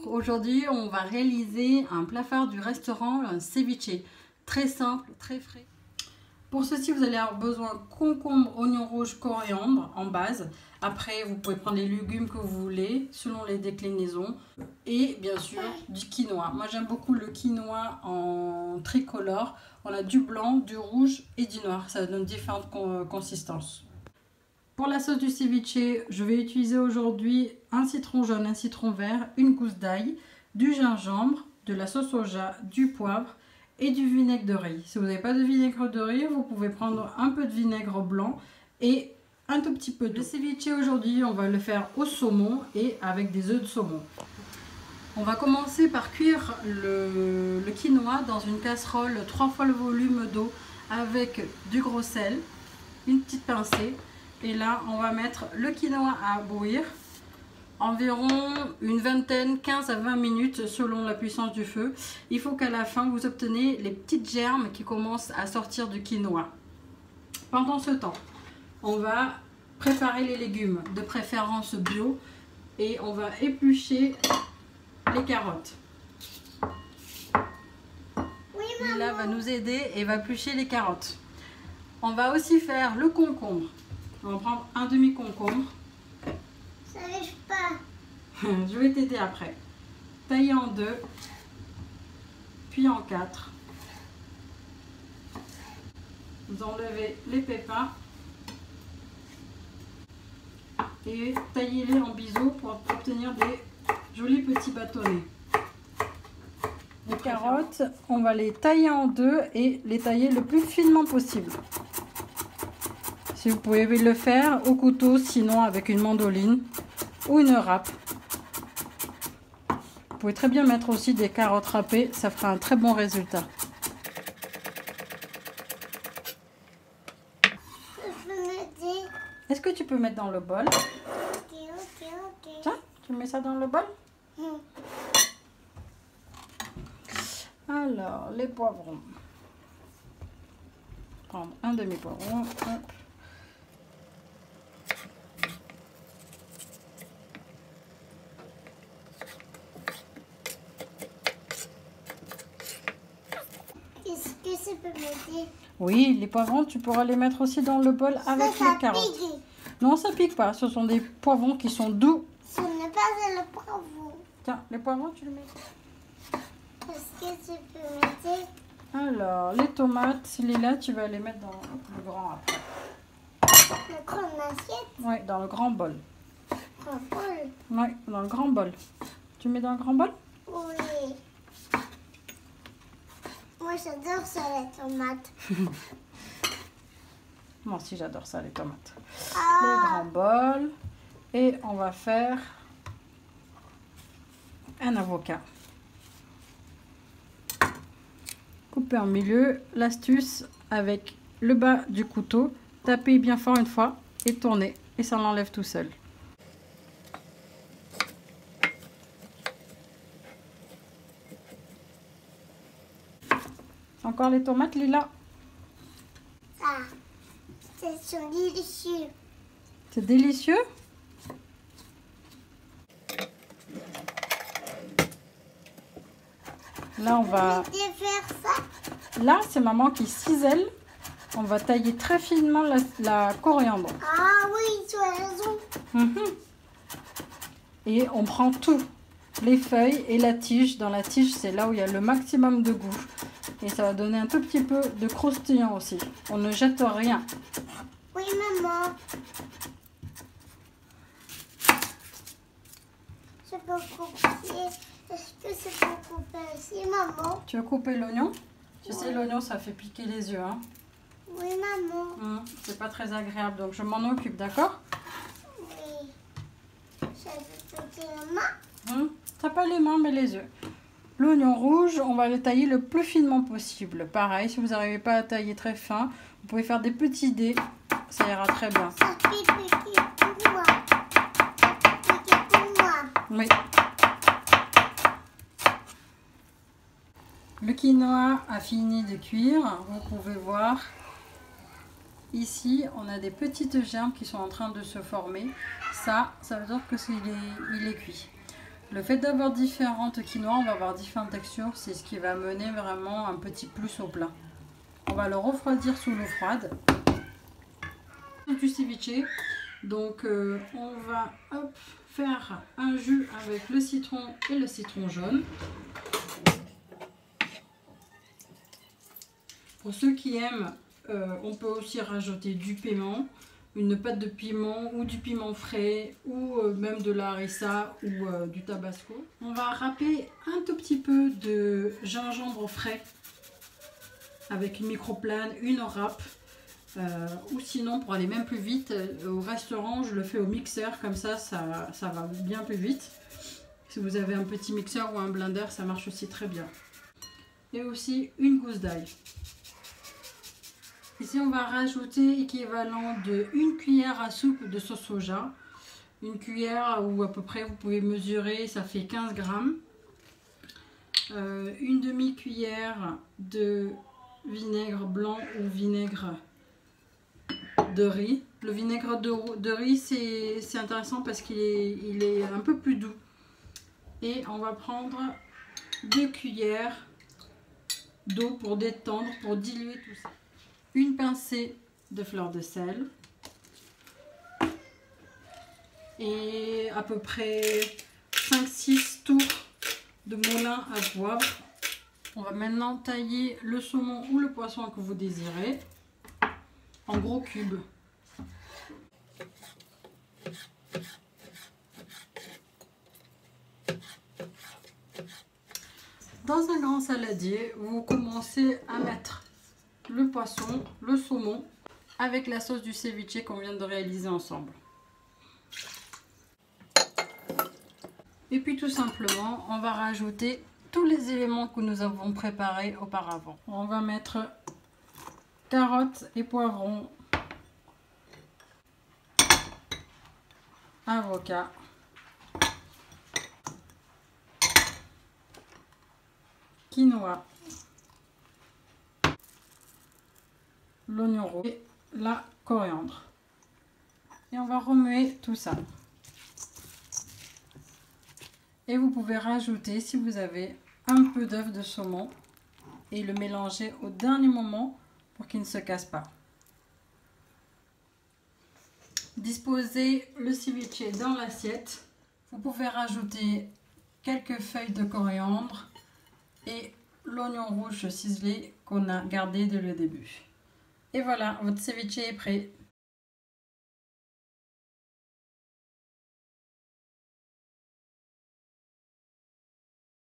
Aujourd'hui on va réaliser un plat phare du restaurant, un ceviche. Très simple, très frais. Pour ceci vous allez avoir besoin de concombre, oignons rouges, coriandre en base. Après vous pouvez prendre les légumes que vous voulez selon les déclinaisons. Et bien sûr du quinoa. Moi j'aime beaucoup le quinoa en tricolore. On a du blanc, du rouge et du noir. Ça donne différentes consistances. Pour la sauce du ceviche, je vais utiliser aujourd'hui un citron jaune, un citron vert, une gousse d'ail, du gingembre, de la sauce soja, du poivre et du vinaigre de riz. Si vous n'avez pas de vinaigre de riz, vous pouvez prendre un peu de vinaigre blanc et un tout petit peu d'eau. Le ceviche aujourd'hui, on va le faire au saumon et avec des œufs de saumon. On va commencer par cuire le quinoa dans une casserole 3 fois le volume d'eau avec du gros sel, une petite pincée. Et là, on va mettre le quinoa à bouillir environ une vingtaine, 15 à 20 minutes selon la puissance du feu. Il faut qu'à la fin, vous obtenez les petites germes qui commencent à sortir du quinoa. Pendant ce temps, on va préparer les légumes, de préférence bio, et on va éplucher les carottes. Lila va nous aider et va éplucher les carottes. On va aussi faire le concombre. On va prendre un demi-concombre. Ça lèche pas. Je vais t'aider après. Tailler en 2, puis en 4. Vous enlevez les pépins et taillez-les en biseaux pour obtenir des jolis petits bâtonnets. Les carottes, on va les tailler en 2 et les tailler le plus finement possible. Si vous pouvez le faire au couteau, sinon avec une mandoline ou une râpe. Vous pouvez très bien mettre aussi des carottes râpées, ça fera un très bon résultat. Est-ce que tu peux mettre dans le bol? Ok. Tiens, tu mets ça dans le bol? Alors, les poivrons. Prendre un demi-poivron. Hop. Est-ce que ça peut m'aider? Oui, les poivrons, tu pourras les mettre aussi dans le bol avec Ça les carottes. pique. Non, ça pique pas. Ce sont des poivrons qui sont doux. Ce n'est pas le poivron. Tiens, les poivrons, tu les mets. Est-ce que ça peut m'aider? Alors, les tomates, là, tu vas les mettre dans le grand après. Le grand assiette? Oui, dans le grand bol. Grand bol? Oui, dans le grand bol. Tu mets dans le grand bol? Oui. Moi, j'adore ça, les tomates. Moi aussi, j'adore ça, les tomates. Ah. Les grands bols. Et on va faire un avocat. Couper en milieu. L'astuce, avec le bas du couteau, taper bien fort une fois et tourner. Et ça l'enlève tout seul. Encore les tomates, Lila. Ah, c'est sont délicieux. C'est délicieux. Là, on va... faire ça? Là, c'est maman qui cisèle. On va tailler très finement la coriandre. Ah oui, tu as raison. Et on prend tout. Les feuilles et la tige. Dans la tige, c'est là où il y a le maximum de goût. Et ça va donner un tout petit peu de croustillant aussi. On ne jette rien. Oui, maman. Je peux couper. Est-ce que c'est pour couper aussi, maman? Tu veux couper l'oignon? Tu sais, l'oignon, ça fait piquer les yeux. Hein. Oui, maman. C'est pas très agréable, donc je m'en occupe, d'accord? Oui. Ça peut péter la main? T'as pas les mains, mais les yeux. L'oignon rouge, on va le tailler le plus finement possible. Pareil, si vous n'arrivez pas à tailler très fin, vous pouvez faire des petits dés. Ça ira très bien. Ça fait piquer pour moi. Piquer pour moi. Oui. Le quinoa a fini de cuire. Vous pouvez voir. Ici, on a des petites germes qui sont en train de se former. Ça veut dire que il est cuit. Le fait d'avoir différentes quinoa, on va avoir différentes textures, c'est ce qui va amener vraiment un petit plus au plat. On va le refroidir sous l'eau froide. Du ceviche, donc on va faire un jus avec le citron et le citron jaune. Pour ceux qui aiment, on peut aussi rajouter du piment, une pâte de piment ou du piment frais ou même de la harissa ou du tabasco. On va râper un tout petit peu de gingembre frais avec une microplane, une râpe. Ou sinon, pour aller même plus vite, au restaurant, je le fais au mixeur, comme ça va bien plus vite. Si vous avez un petit mixeur ou un blender, ça marche aussi très bien. Et aussi une gousse d'ail. Ici, on va rajouter équivalent de 1 cuillère à soupe de sauce soja. Une cuillère ou à peu près, vous pouvez mesurer, ça fait 15 grammes. Une demi-cuillère de vinaigre blanc ou vinaigre de riz. Le vinaigre de riz, c'est intéressant parce qu'il est un peu plus doux. Et on va prendre 2 cuillères d'eau pour détendre, pour diluer tout ça. Une pincée de fleur de sel. Et à peu près 5-6 tours de moulin à poivre. On va maintenant tailler le saumon ou le poisson que vous désirez en gros cubes. Dans un grand saladier, vous commencez à mettre le poisson, le saumon, avec la sauce du ceviche qu'on vient de réaliser ensemble. Et puis tout simplement, on va rajouter tous les éléments que nous avons préparés auparavant. On va mettre carottes et poivrons, avocat, quinoa, l'oignon rouge et la coriandre. Et on va remuer tout ça. Et vous pouvez rajouter, si vous avez, un peu d'œuf de saumon et le mélanger au dernier moment pour qu'il ne se casse pas. Disposez le ceviche dans l'assiette. Vous pouvez rajouter quelques feuilles de coriandre et l'oignon rouge ciselé qu'on a gardé dès le début. Et voilà, votre ceviche est prêt.